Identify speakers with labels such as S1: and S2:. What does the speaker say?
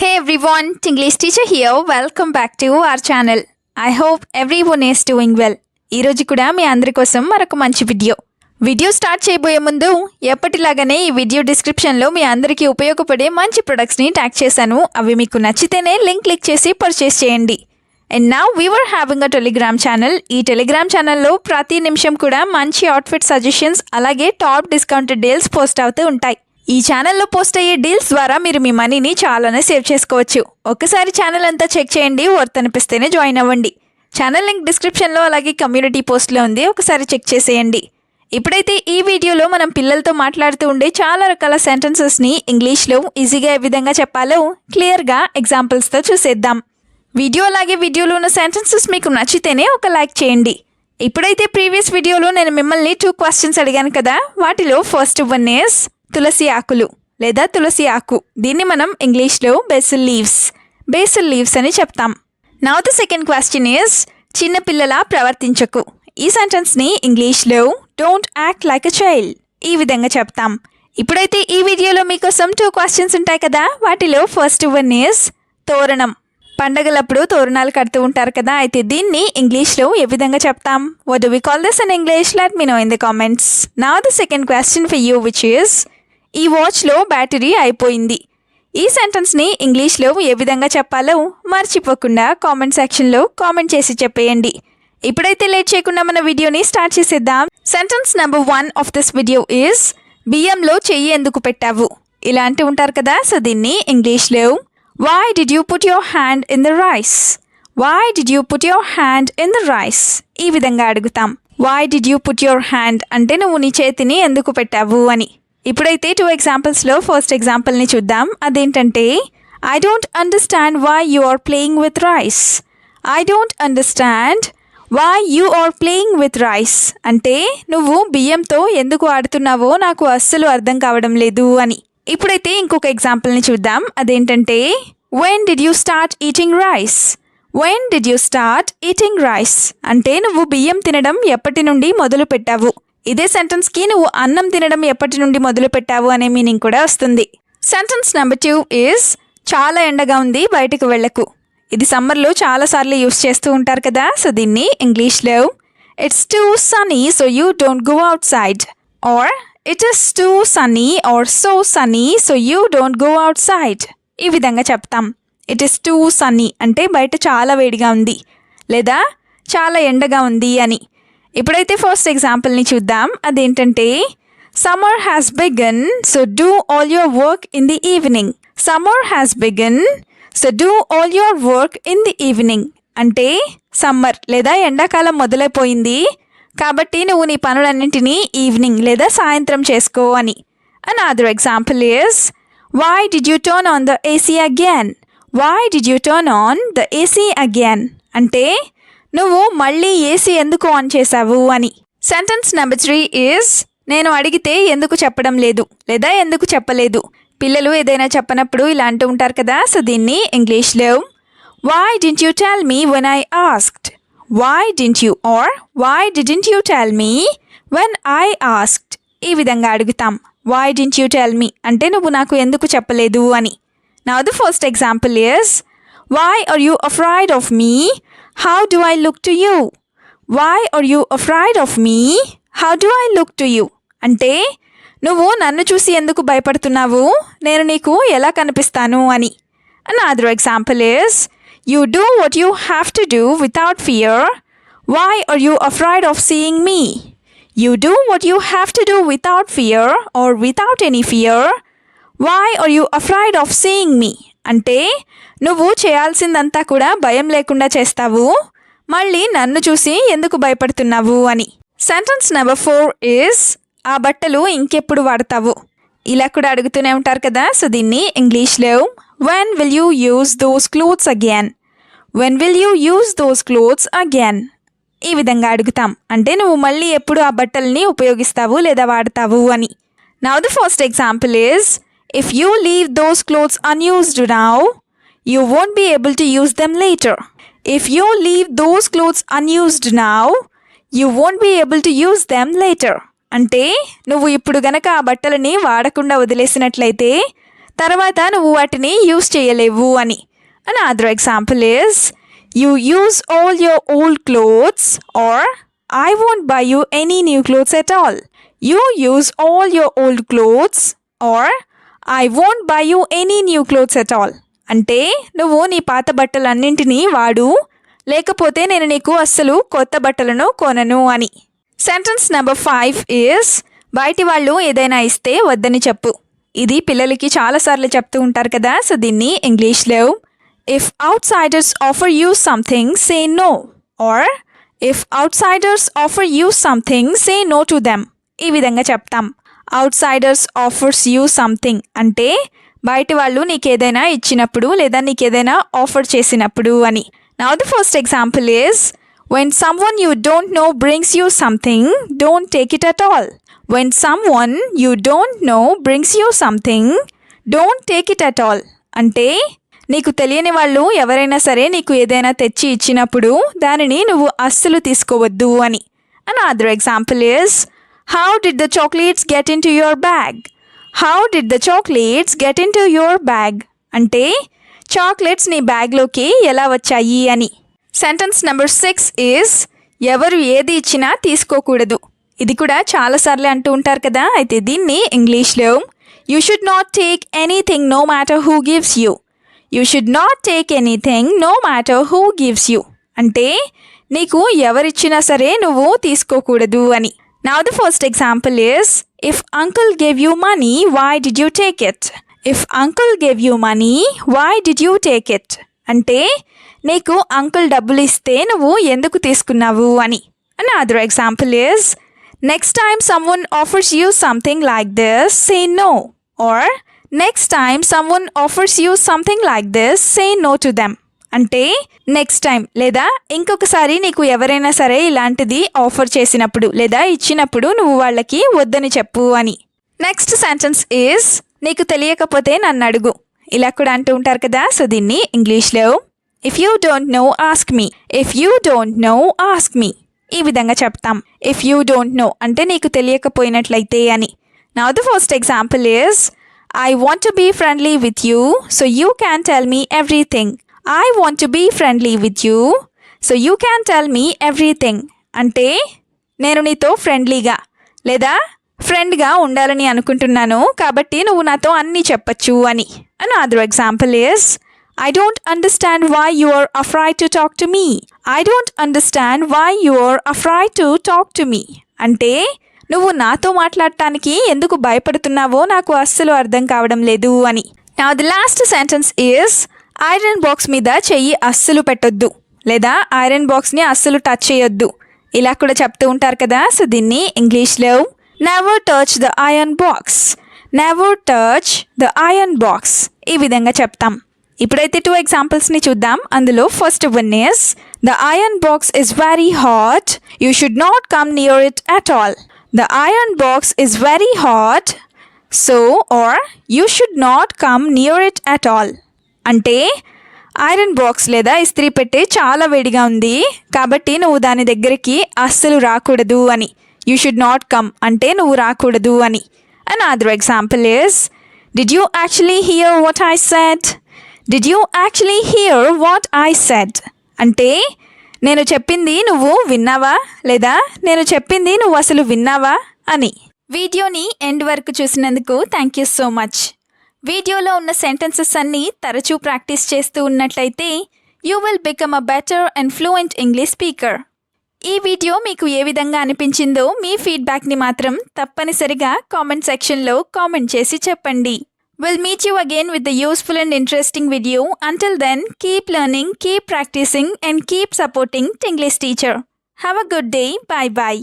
S1: Hey everyone, Tinglish teacher here. Welcome back to our channel. I hope everyone is doing well. ఈ రోజు కూడా మీ అందరి కోసం మరొక మంచి వీడియో స్టార్ట్ చేయబోయే ముందు ఎప్పటిలాగానే ఈ వీడియో డిస్క్రిప్షన్లో మీ అందరికీ ఉపయోగపడే మంచి ప్రొడక్ట్స్ని ట్యాగ్ చేశాను. అవి మీకు నచ్చితేనే లింక్ క్లిక్ చేసి పర్చేస్ చేయండి. And now we were having a Telegram channel. ఈ టెలిగ్రామ్ ఛానల్లో ప్రతి నిమిషం కూడా మంచి అవుట్ఫిట్ సజెషన్స్ అలాగే టాప్ డిస్కౌంటెడ్ డీల్స్ పోస్ట్ అవుతూ ఉంటాయి. ఈ ఛానల్లో పోస్ట్ అయ్యే డీల్స్ ద్వారా మీరు మీ మనీని చాలానే సేవ్ చేసుకోవచ్చు. ఒక్కసారి ఛానల్ అంతా చెక్ చేయండి, వర్త్ అనిపిస్తేనే జాయిన్ అవ్వండి. ఛానల్ లింక్ డిస్క్రిప్షన్లో అలాగే కమ్యూనిటీ పోస్ట్లో ఉంది, ఒకసారి చెక్ చేసేయండి. ఇప్పుడైతే ఈ వీడియోలో మనం పిల్లలతో మాట్లాడుతూ ఉండే చాలా రకాల సెంటెన్సెస్ని ఇంగ్లీష్లో ఈజీగా ఏ విధంగా చెప్పాలో క్లియర్గా ఎగ్జాంపుల్స్తో చూసేద్దాం. వీడియోలో ఉన్న సెంటెన్సెస్ మీకు నచ్చితేనే ఒక లైక్ చేయండి. ఇప్పుడైతే ప్రీవియస్ వీడియోలో నేను మిమ్మల్ని 2 క్వశ్చన్స్ అడిగాను కదా, వాటిలో ఫస్ట్ వన్ ఈస్ తులసి ఆకులు లేదా తులసి ఆకు. దీన్ని మనం ఇంగ్లీష్లో బేసిల్ లీవ్స్ అని చెప్తాం. Now the second question is చిన్నపిల్లలా ప్రవర్తించకు. ఈ సెంటెన్స్ని ఇంగ్లీష్లో don't act like a child ఈ విధంగా చెప్తాం. ఇప్పుడైతే ఈ వీడియోలో మీకోసం 2 క్వశ్చన్స్ ఉంటాయి కదా, వాటిలో ఫస్ట్ వన్ ఈస్ తోరణం. పండగలప్పుడు తోరణాలు కడుతూ ఉంటారు కదా, అయితే దీన్ని ఇంగ్లీష్లో ఏ విధంగా చెప్తాం? What do we call this in English? Let me know in the comments. Now the second question for you which is ఈ వాచ్లో బ్యాటరీ అయిపోయింది. ఈ సెంటెన్స్ని ఇంగ్లీష్లో ఏ విధంగా చెప్పాలో మర్చిపోకుండా కామెంట్ సెక్షన్లో కామెంట్ చేసి చెప్పేయండి. ఇప్పుడైతే లేట్ చేయకుండా మన వీడియోని స్టార్ట్ చేసేద్దాం. Sentence number 1 of this video is బియ్యంలో చెయ్యి ఎందుకు పెట్టావు? ఇలా అంటూ ఉంటారు కదా, సో దీన్ని ఇంగ్లీష్లో Why did you put your hand in the rice? Why did you put your hand in the rice? ఈ విధంగా అడుగుతాం. Why did you put your hand అంటే నువ్వు నీ చేతిని ఎందుకు పెట్టావు అని. ఇప్పుడైతే 2 ఎగ్జాంపుల్స్లో ఫస్ట్ ఎగ్జాంపుల్ని చూద్దాం. అదేంటంటే I don't understand why you are playing with rice. I don't understand why you are playing with rice అంటే నువ్వు బియ్యంతో ఎందుకు ఆడుతున్నావో నాకు అస్సలు అర్థం కావడం లేదు అని. ఇప్పుడైతే ఇంకొక ఎగ్జాంపుల్ని చూద్దాం. అదేంటంటే When did you start eating rice? When did you start eating rice? అంటే నువ్వు బియ్యం తినడం ఎప్పటి నుండి మొదలు పెట్టావు. ఇదే సెంటెన్స్కి నువ్వు అన్నం తినడం ఎప్పటి నుండి మొదలు పెట్టావు అనే మీనింగ్ కూడా వస్తుంది. సెంటెన్స్ నెంబర్ 2 ఈస్ చాలా ఎండగా ఉంది, బయటకు వెళ్ళకు. ఇది సమ్మర్లో చాలాసార్లు యూస్ చేస్తూ ఉంటారు కదా, సో దీన్ని ఇంగ్లీష్లో It's too sunny so you don't go outside. Or It is too sunny or so sunny so you don't go outside. ఈ విధంగా చెప్తాం. It is too sunny అంటే బయట చాలా వేడిగా ఉంది లేదా చాలా ఎండగా ఉంది అని. ఇప్పుడైతే ఫస్ట్ ఎగ్జాంపుల్ని చూద్దాం. అదేంటంటే Summer has begun so do all your work in the evening. Summer has begun so do all your work in the evening అంటే సమ్మర్ లేదా ఎండాకాలం మొదలైపోయింది కాబట్టి నువ్వు నీ పనులన్నింటినీ ఈవినింగ్ లేదా సాయంత్రం చేసుకో అని. Another example is Why did you turn on the AC again? Why did you turn on the AC again? అంటే నువ్వు మళ్ళీ ఏసీ ఎందుకు ఆన్ చేసావు అని. సెంటెన్స్ నెంబర్ 3 ఈస్ నేను అడిగితే ఎందుకు చెప్పడం లేదు లేదా ఎందుకు చెప్పలేదు. పిల్లలు ఏదైనా చెప్పనప్పుడు ఇలా అంటూ ఉంటారు కదా, సో దీన్ని ఇంగ్లీష్లో Why didn't you tell me when I asked? Why didn't you or why didn't you tell me when I asked? ఈ విధంగా అడుగుతాం. Why didn't you tell me అంటే నువ్వు నాకు ఎందుకు చెప్పలేదు అని. Now the first example is Why are you afraid of me? How do I look to you? Why are you afraid of me? How do I look to you? అంటే నువ్వు నన్ను చూసి ఎందుకు భయపడుతున్నావు, నేను నీకు ఎలా కనిపిస్తాను అని. Another example is You do what you have to do without fear. Why are you afraid of seeing me? You do what you have to do without fear or without any fear. Why are you afraid of seeing me? అంటే నువ్వు చేయాల్సిందంతా కూడా భయం లేకుండా చేస్తావు, మళ్ళీ నన్ను చూసి ఎందుకు భయపడుతున్నావు అని. సెంటెన్స్ నెంబర్ 4 ఈస్ ఆ బట్టలు ఇంకెప్పుడు వాడతావు. ఇలా కూడా అడుగుతూనే ఉంటారు కదా, సో దీన్ని ఇంగ్లీష్లో When will you use those clothes again? When will you use those clothes again? ఈ విధంగా అడుగుతాం. అంటే నువ్వు మళ్ళీ ఎప్పుడు ఆ బట్టల్ని ఉపయోగిస్తావు లేదా వాడతావు అని. Now the first example is If you leave those clothes unused now, you won't be able to use them later. If you leave those clothes unused now, you won't be able to use them later. అంటే నువ్వు ఇప్పుడు గనక ఆ బట్టలని వాడకుండా వదిలేసినట్లయితే తర్వాత నువ్వు వాటిని use చేయలేవు అని. Another example is, you use all your old clothes, or I won't buy you any new clothes at all. You use all your old clothes, or I won't buy you any new clothes at all. అంటే నువ్వు నీ పాత బట్టలన్నింటినీ వాడు, లేకపోతే నేను నీకు అస్సలు కొత్త బట్టలను కొనను అని. సెంటెన్స్ నెంబర్ 5 is, బయటి వాళ్ళు ఏదైనా ఇస్తే వద్దని చెప్పు. ఇది పిల్లలకి చాలాసార్లు చెప్తూ ఉంటారు కదా. సో దీన్ని ఇంగ్లీష్లో, if outsiders offer you something, say no. or if outsiders offer you something, say no to them. ఈ విధంగా చెప్తాం. outsiders offers you something అంటే బయటి వాళ్ళు నీకేదైనా ఇచ్చినప్పుడు లేదా నీకేదైనా ఆఫర్ చేసినప్పుడు అని. Now the first example is, when someone you don't know brings you something, don't take it at all. When someone you don't know brings you something, don't take it at all. అంటే నీకు తెలియని వాళ్ళు ఎవరైనా సరే నీకు ఏదైనా తెచ్చి ఇచ్చినప్పుడు దానిని నువ్వు అస్సలు తీసుకోవద్దు అని. Another example is, how did the chocolates get into your bag? How did the chocolates get into your bag? అంటే చాక్లెట్స్ నీ బ్యాగ్లోకి ఎలా వచ్చాయి అని. సెంటెన్స్ నెంబర్ 6 is, ఎవరు ఏది ఇచ్చినా తీసుకోకూడదు. ఇది కూడా చాలాసార్లు అంటూ ఉంటారు కదా. అయితే దీన్ని ఇంగ్లీష్లో, you should not take anything no matter who gives you. You should not take anything no matter who gives you అంటే నీకు ఎవరిచ్చినా సరే నువ్వు తీసుకోకూడదు అని. Now the first example is, if uncle gave you money, why did you take it? If uncle gave you money, why did you take it? అంటే నీకు uncle డబ్బులు ఇస్తే నువ్వు ఎందుకు తీసుకున్నావు అని. Another example is, next time someone offers you something like this, say no. or next time someone offers you something like this, say no to them. అంటే next time లేదా ఇంకొకసారి నీకు ఎవరైనా సరే ఇలాంటిది ఆఫర్ చేసినప్పుడు లేదా ఇచ్చినప్పుడు నువ్వు వాళ్ళకి వద్దని చెప్పు అని. నెక్స్ట్ సెంటెన్స్ ఈజ్, నీకు తెలియకపోతే నన్ను అడుగు. ఇలా కూడా అంటూ ఉంటారు కదా. సో దీన్ని ఇంగ్లీష్లో, if you don't know ask me. If you don't know ask me. ఈ విధంగా చెప్తాం. ఇఫ్ యూ డోంట్ నో అంటే నీకు తెలియకపోయినట్లయితే అని. Now the first example is, I want to be friendly with you, so you can tell me everything. I want to be friendly with you, so you can tell me everything. అంటే నేను నీతో ఫ్రెండ్లీగా లేదా ఫ్రెండ్గా ఉండాలని అనుకుంటున్నాను, కాబట్టి నువ్వు నాతో అన్నీ చెప్పచ్చు అని. Another example is, I don't understand why you are afraid to talk to me. I don't understand why you are afraid to talk to me. అంటే నువ్వు నాతో మాట్లాడటానికి ఎందుకు భయపడుతున్నావో నాకు అస్సలు అర్థం కావడం లేదు అని. Now the last sentence is, iron box మీద చెయ్యి అస్సలు పెట్టొద్దు లేదా ఐరన్ బాక్స్ని అస్సలు టచ్ చేయొద్దు. ఇలా కూడా చెప్తూ ఉంటారు కదా. సో దీన్ని ఇంగ్లీష్లో, never touch the iron box. Never touch the iron box. ఈ విధంగా చెప్తాం. ఇప్పుడైతే 2 ఎగ్జాంపుల్స్ని చూద్దాం. అందులో first one is, the iron box is very hot. You should not come near it at all. The iron box is very hot, so or you should not come near it at all. అంటే iron box లేదా ఇస్త్రీ పెట్టె చాలా వేడిగా ఉంది, కాబట్టి నువ్వు దాని దగ్గరికి అస్సలు రాకూడదు అని. యూ షుడ్ నాట్ కమ్ అంటే నువ్వు రాకూడదు అని. Another example is, did you actually hear what I said? Did you actually hear what I said? అంటే నేను చెప్పింది నువ్వు విన్నావా లేదా నేను చెప్పింది నువ్వు అసలు విన్నావా అని. వీడియోని ఎండ్ వరకు చూసినందుకు థ్యాంక్ యూ సో మచ్. వీడియోలో ఉన్న సెంటెన్సెస్ అన్నీ తరచూ ప్రాక్టీస్ చేస్తూ ఉన్నట్లయితే you will become a better and fluent English speaker. ఈ వీడియో మీకు ఏ విధంగా అనిపించిందో మీ ఫీడ్బ్యాక్ని మాత్రం తప్పనిసరిగా కామెంట్ సెక్షన్లో కామెంట్ చేసి చెప్పండి. We'll meet you again with the useful and interesting video. Until then, keep learning, keep practicing, and keep supporting Tinglish Teacher. Have a good day. Bye-bye.